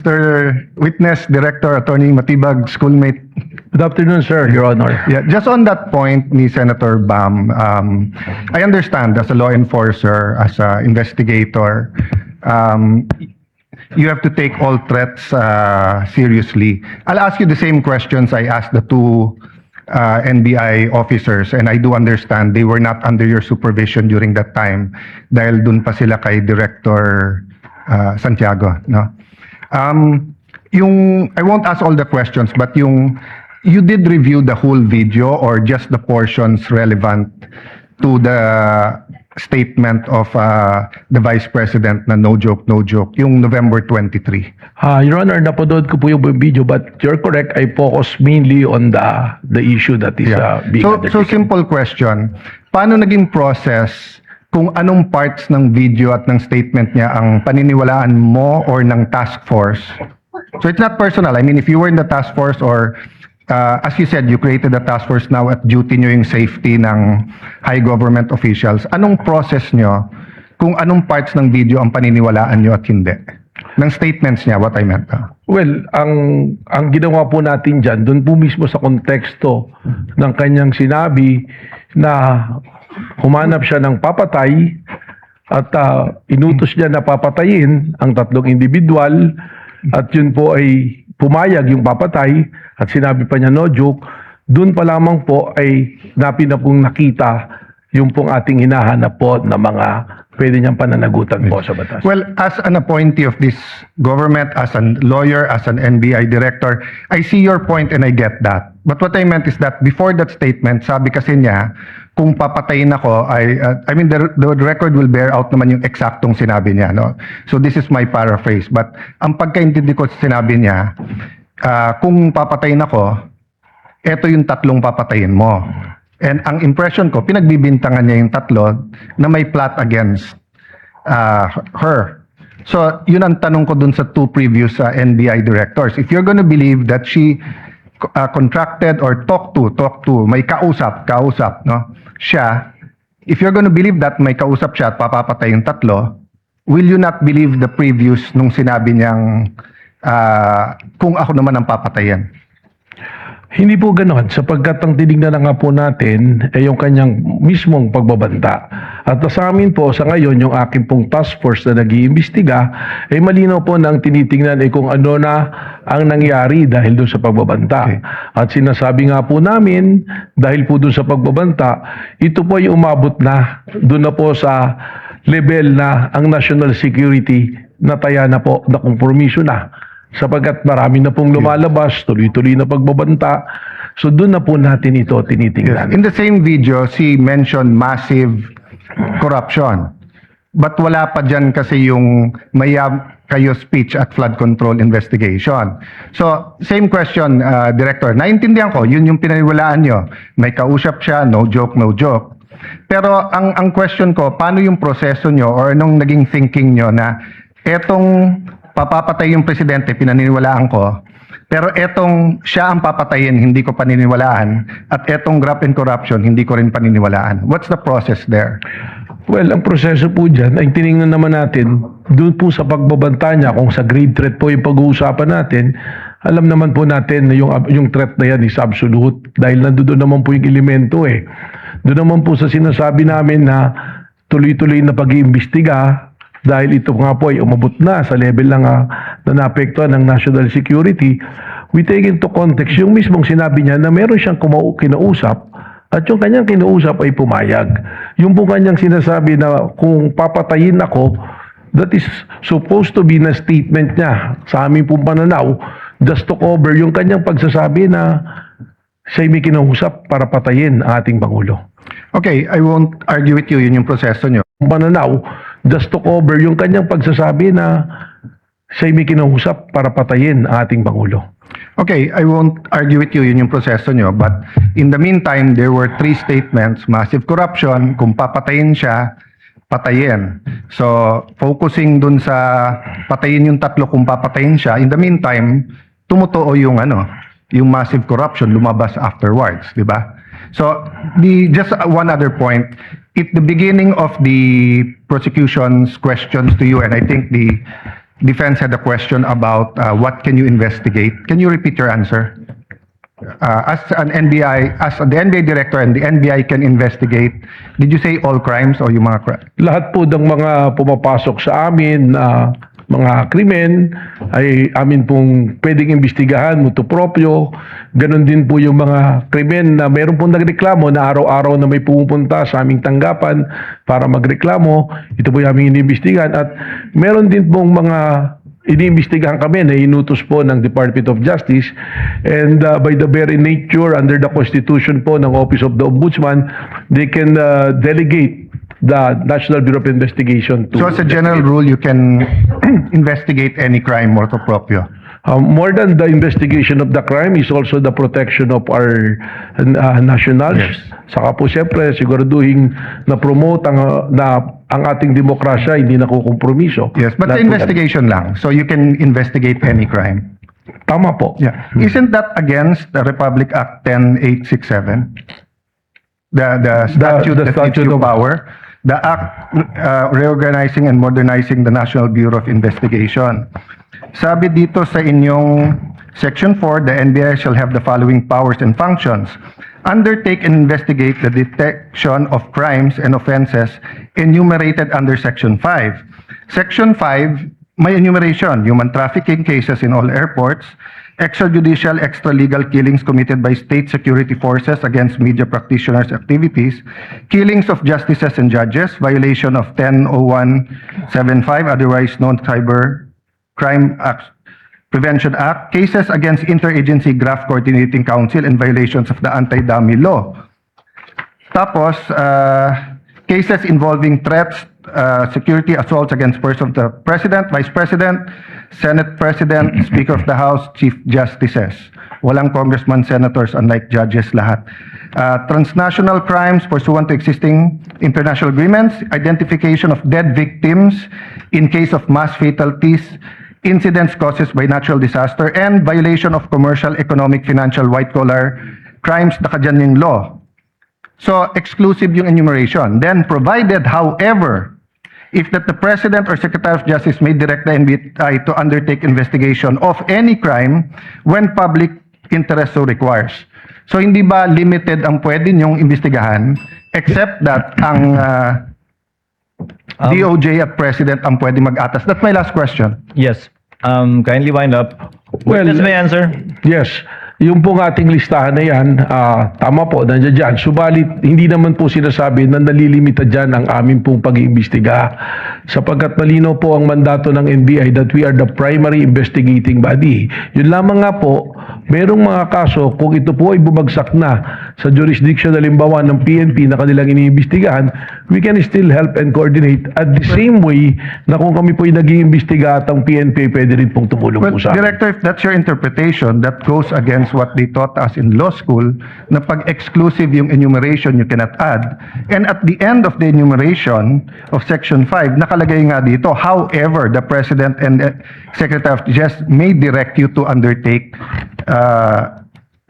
Mr. Witness, Director, Attorney Matibag, schoolmate. Good afternoon, sir, Your Honor. Yeah, just on that point ni Senator Bam, I understand as a law enforcer, as an investigator, you have to take all threats seriously. I'll ask you the same questions I asked the two NBI officers, and I do understand they were not under your supervision during that time dahil dun pa sila kay Director Santiago, no? I won't ask all the questions, but you did review the whole video or just the portions relevant to the statement of the Vice President na no joke, yung November 23. Your Honor, napanood ko po yung video, but you're correct, I focus mainly on the issue that is being So undertaken. simple question, paano naging process kung anong parts ng video at ng statement niya ang paniniwalaan mo or ng task force? So it's not personal. I mean, if you were in the task force or as you said, you created a task force now at duty nyo yung safety ng high government officials. Anong process nyo kung anong parts ng video ang paniniwalaan nyo at hindi? Ng statements niya, what I meant. Well, ang ginawa po natin dyan, doon po mismo sa konteksto ng kanyang sinabi na humanap siya ng papatay at inutos niya na papatayin ang tatlong individual at yun po ay pumayag yung papatay at sinabi pa niya no joke, doon pa lamang po ay na pong nakita yung pong ating hinahanap po na mga pwede niyang pananagutan po sa batas. Well, as an appointee of this government, as a lawyer, as an NBI director, I see your point and I get that. But what I meant is that before that statement, sabi kasi niya, kung papatayin ako, I mean, the record will bear out naman yung eksaktong sinabi niya, no? So this is my paraphrase. But ang pagkaintindi ko sa sinabi niya, kung papatayin ako, eto yung tatlong papatayin mo. And ang impression ko, pinagbibintangan niya yung tatlo na may plot against her. So, yun ang tanong ko dun sa two previous NBI directors. If you're gonna believe that she contracted or talked to, may kausap, no? Siya, if you're gonna believe that may kausap siya at papapatay yung tatlo, will you not believe the previous nung sinabi niyang kung ako naman ang papatayin? Hindi po ganoon, sapagkat ang tinignan na nga po natin ay yung kanyang mismong pagbabanta. At sa amin po, sa ngayon, yung aking pong task force na nag-iimbestiga, ay malinaw po na ang tinitingnan ay kung ano na ang nangyari dahil doon sa pagbabanta. Okay. At sinasabi nga po namin, dahil po doon sa pagbabanta, ito po ay umabot na, doon na po sa level na ang national security nataya na po, na kompromiso na. Sapagkat marami na pong lumalabas, tuloy-tuloy na pagbabanta. So doon na po natin ito tinitingnan. Yes. In the same video, she mentioned massive corruption. But wala pa dyan kasi yung kayo speech at flood control investigation. So, same question, Director. Naintindihan ko, yun yung pinaniwalaan nyo. May kausap siya, no joke. Pero ang question ko, paano yung proseso nyo or anong naging thinking nyo na etong papapatay yung presidente, pinaniniwalaan ko, pero etong siya ang papatayin, hindi ko paniniwalaan, at etong graft and corruption, hindi ko rin paniniwalaan. What's the process there? Well, ang proseso po dyan ay tinignan naman natin doon po sa pagbabanta niya, kung sa grave threat po yung pag-uusapan natin, alam naman po natin na yung threat na yan is absolute dahil nandoon naman po yung elemento eh. Doon naman po sa sinasabi namin na tuloy-tuloy na pag-iimbestiga dahil ito nga po ay umabot na sa level lang na naapektuhan ng national security, we take into context yung mismong sinabi niya na meron siyang kinausap at yung kanyang kinausap ay pumayag. Yung po kanyang sinasabi na kung papatayin ako, that is supposed to be na statement niya sa aming pong pananaw just to cover yung kanyang pagsasabi na siya'y may kinausap para patayin ang ating Pangulo. Okay, I won't argue with you, yun yung proseso nyo. Pananaw, just to cover yung kanyang pagsasabi na siya'y may kinausap para patayin ang ating Pangulo. Okay, I won't argue with you, yun yung proseso nyo. But in the meantime, there were three statements, massive corruption, kung papatayin siya, patayin. So, focusing dun sa patayin yung tatlo kung papatayin siya, in the meantime, tumutuo yung yung massive corruption lumabas afterwards, di ba? So, just one other point, at the beginning of the prosecution's questions to you, and I think the defense had a question about what can you investigate. Can you repeat your answer? As the NBI director and the NBI can investigate, did you say all crimes o yung mga crimes? Lahat po ng mga pumapasok sa amin na mga krimen ay amin pong pwedeng imbestigahan, mutu proprio. Ganon din po yung mga krimen na meron pong nagreklamo na araw-araw na may pumupunta sa aming tanggapan para magreklamo. Ito po yung aming iniimbestigahan. At meron din pong mga iniimbestigahan kami na inutos po ng Department of Justice, and by the very nature under the Constitution po ng Office of the Ombudsman, they can delegate the National Bureau of Investigation to... So as a general rule, you can investigate any crime, motu proprio. More than the investigation of the crime is also the protection of our nationals. Yes. Saka po siyempre siguraduhin na promote ang ating demokrasya hindi nakukompromiso. Yes, but the Lahat po investigation lang. So you can investigate any crime. yan. Tama po. Yeah. Isn't that against the Republic Act 10867? The statute the that gives statute you of- power? The act reorganizing and modernizing the National Bureau of Investigation. Sabi dito sa inyong Section 4, the NBI shall have the following powers and functions. Undertake and investigate the detection of crimes and offenses enumerated under Section 5. Section 5, may enumeration, human trafficking cases in all airports, extrajudicial, extralegal killings committed by state security forces against media practitioners' activities, killings of justices and judges, violation of 100175, otherwise known Cyber Crime Act, Prevention Act, cases against Interagency Graft Coordinating Council and violations of the Anti-Dummy Law. Tapos, cases involving threats, security assaults against persons of the President, Vice President, Senate President, Speaker of the House, Chief Justices. Walang congressman, senators, unlike judges lahat. Transnational crimes pursuant to existing international agreements, identification of dead victims in case of mass fatalities, incidents caused by natural disaster, and violation of commercial, economic, financial, white-collar crimes nakadyan yung law. So, exclusive yung enumeration. Then, provided, however, if that the President or Secretary of Justice may direct the NBI to undertake investigation of any crime when public interest so requires. So, hindi ba limited ang pwede niyong imbestigahan except that ang DOJ at President ang pwede mag-atas? That's my last question. Yes. Kindly wind up. Well, Witness may answer. Yes. Yung pong ating listahan na yan, tama po, nandiyan dyan. Subalit, hindi naman po sinasabi na nalilimita dyan ang aming pong pag-iimbestiga. Sapagkat malinaw po ang mandato ng NBI that we are the primary investigating body. Yun lamang nga po, merong mga kaso, kung ito po ay bumagsak na sa jurisdiction halimbawa ng PNP na kanilang iniimbestigahan, we can still help and coordinate at the same way na kung kami po ay nag-iimbestiga at ang PNP pwede rin pong tumulong Well, po sa amin. Director, if that's your interpretation, that goes against what they taught us in law school, na pag exclusive yung enumeration, you cannot add. And at the end of the enumeration of Section 5, nakalagay nga dito, however, the President and the Secretary of Justice may direct you to undertake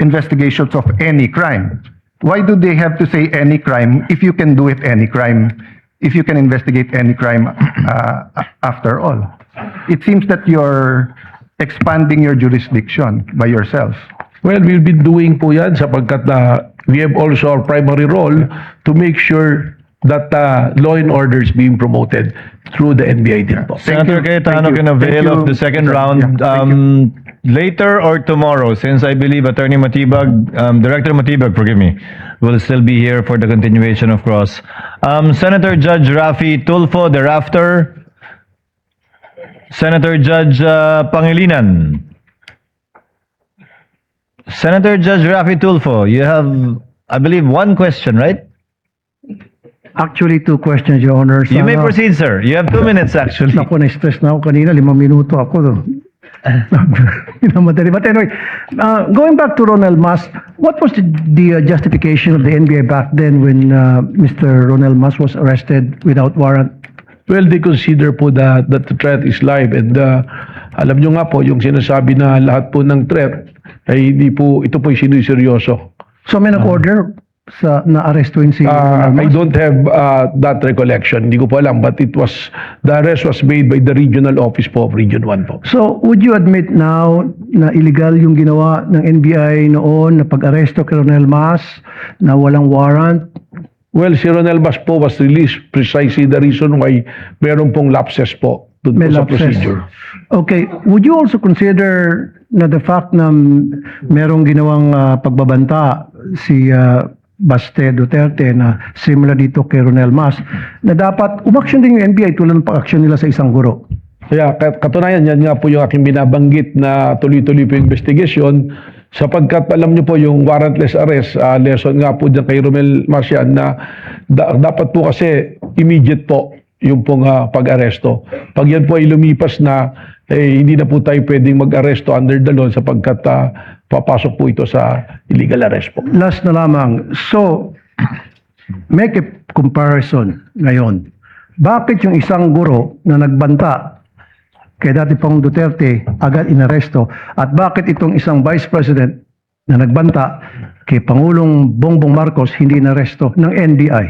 investigations of any crime. Why do they have to say any crime if you can do it any crime, if you can investigate any crime after all? It seems that you're expanding your jurisdiction by yourself. Well, we've been doing po yan sapagkat we have also our primary role to make sure that law and order is being promoted through the NBI din po. Senator you. Cayetano Thank you. can avail Thank of you. the second Yeah, round thank you. later or tomorrow, since I believe Attorney Matibag, Director Matibag, forgive me, will still be here for the continuation of cross. Senator Judge Rafi Tulfo thereafter. Senator Judge Pangilinan. Senator Judge Rafi Tulfo, you have, I believe, one question, right? Actually, two questions, Your Honor. You may proceed, sir. You have 2 minutes, actually. Naku, na-stress na ako kanina. 5 minuto ako. Minamadali. But anyway, going back to Ronald Mas, what was the justification of the NBI back then when Mr. Ronald Mas was arrested without warrant? Well, they consider po that the threat is live, and alam nyo nga po, yung sinasabi na lahat po ng threat ay hindi po, ito po ay sinuseryoso. So may nag-order na-arrestuin si Ronald I Mas? don't have that recollection. Hindi ko po alam. But the arrest was made by the regional office po of Region 1 po. So, would you admit now na illegal yung ginawa ng NBI noon na pag-aresto kay Ronel Mas na walang warrant? Well, si Ronel Mas po was released precisely the reason why meron pong lapses po dun po May sa lapses. procedure. Okay. Would you also consider na the fact na merong ginawang pagbabanta si Baste Duterte na similar dito kay Ronel Mas, na dapat umaksyon din yung NBI tulad ng pag-aksyon nila sa isang guro? Kaya katunayan, yan nga po yung aking binabanggit na tuloy-tuloy po yung investigation sapagkat alam niyo po yung warrantless arrest, lesson nga po dyan kay Romel Marcian na dapat po kasi immediate po yung pong pag-aresto. Pag yan po ay lumipas na, hindi na po tayo pwedeng mag-aresto under the law sapagkat papasok po ito sa illegal arrest po. Last na lamang. So, make a comparison ngayon. Bakit yung isang guro na nagbanta kay dati pang Duterte agad inaresto, at bakit itong isang vice president na nagbanta kay Pangulong Bongbong Marcos hindi inaresto ng NBI?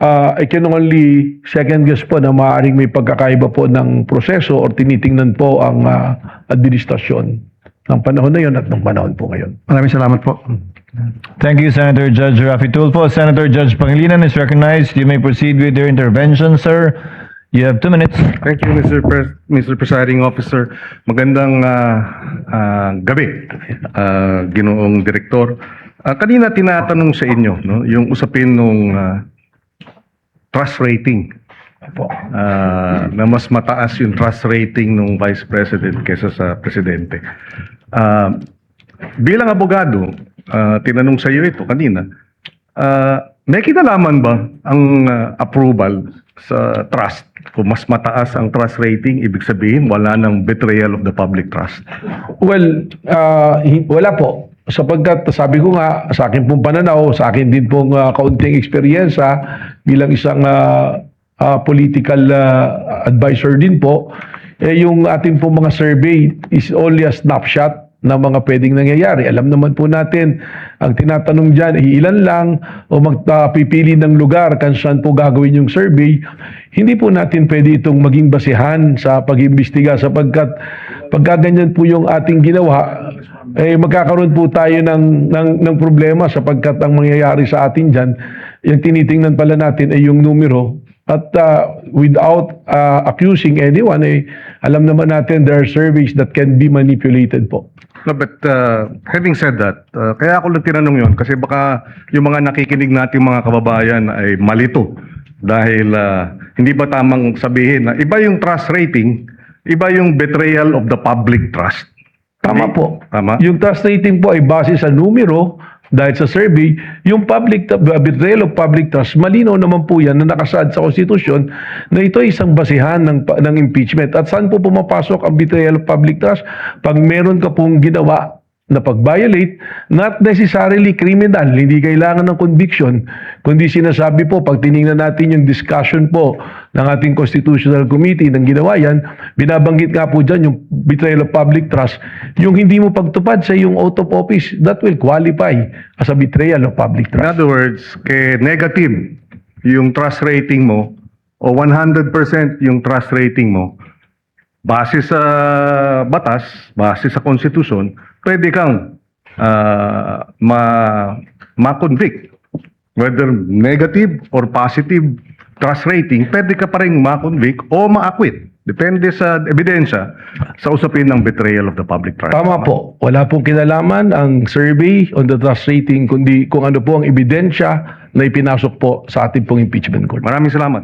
I can only second guess po na maaaring may pagkakaiba po ng proseso or tinitingnan po ang administrasyon ng panahon na yun at ng panahon po ngayon. Maraming salamat po. Thank you, Senator Judge Rafi Tulfo. Senator Judge Pangilinan is recognized. You may proceed with your intervention, sir. You have 2 minutes. Thank you, Mr. Presiding Officer. Magandang gabi, Ginoong Direktor. Kanina tinatanong sa inyo, no, yung usapin nung trust rating. Na mas mataas yung trust rating ng Vice President kaysa sa Presidente. Bilang abogado, tinanong sa iyo ito kanina, may kinalaman ba ang approval sa trust? Kung mas mataas ang trust rating, ibig sabihin wala ng betrayal of the public trust. Well, wala po. Sapagkat sabi ko nga, sa akin pong pananaw, sa akin din pong kaunting eksperyensya bilang isang political advisor din po, yung ating pong mga survey is only a snapshot ng mga pwedeng nangyayari. Alam naman po natin, ang tinatanong dyan, ilan lang o magpipili ng lugar kung saan po gagawin yung survey. Hindi po natin pwede itong maging basihan sa pag-imbestiga sapagkat pagkaganyan po yung ating ginawa, magkakaroon po tayo ng problema sapagkat ang mangyayari sa atin dyan, yung tinitingnan pala natin ay yung numero. At without accusing anyone, alam naman natin there are surveys that can be manipulated po. No, but having said that, kaya ako lang tinanong yun kasi baka yung mga nakikinig nating mga kababayan ay malito dahil hindi ba tamang sabihin na iba yung trust rating, iba yung betrayal of the public trust. Tama po. Tama? Yung trust rating po ay base sa numero dahil sa survey. Yung betrayal of public trust, malinaw naman po yan na nakasaad sa konstitusyon na ito ay isang basihan ng impeachment. At saan po pumapasok ang betrayal of public trust? Pag meron ka pong ginawa na pag-violate, not necessarily criminal, hindi kailangan ng conviction, kundi sinasabi po, pag tinignan natin yung discussion po ng ating Constitutional Committee ng ginawa yan, binabanggit nga po dyan yung betrayal of public trust, yung hindi mo pagtupad sa yung oath of office, that will qualify as a betrayal of public In trust. other words, negative yung trust rating mo o 100% yung trust rating mo, base sa batas, base sa konstitusyon, pwede kang ma-convict. Whether negative or positive trust rating, pwede ka pa rin ma-convict o ma-acquit. Depende sa ebidensya sa usapin ng betrayal of the public trust. Tama po. Wala pong kinalaman ang survey on the trust rating, kundi kung ano po ang ebidensya na ipinasok po sa ating pong impeachment court. Maraming salamat.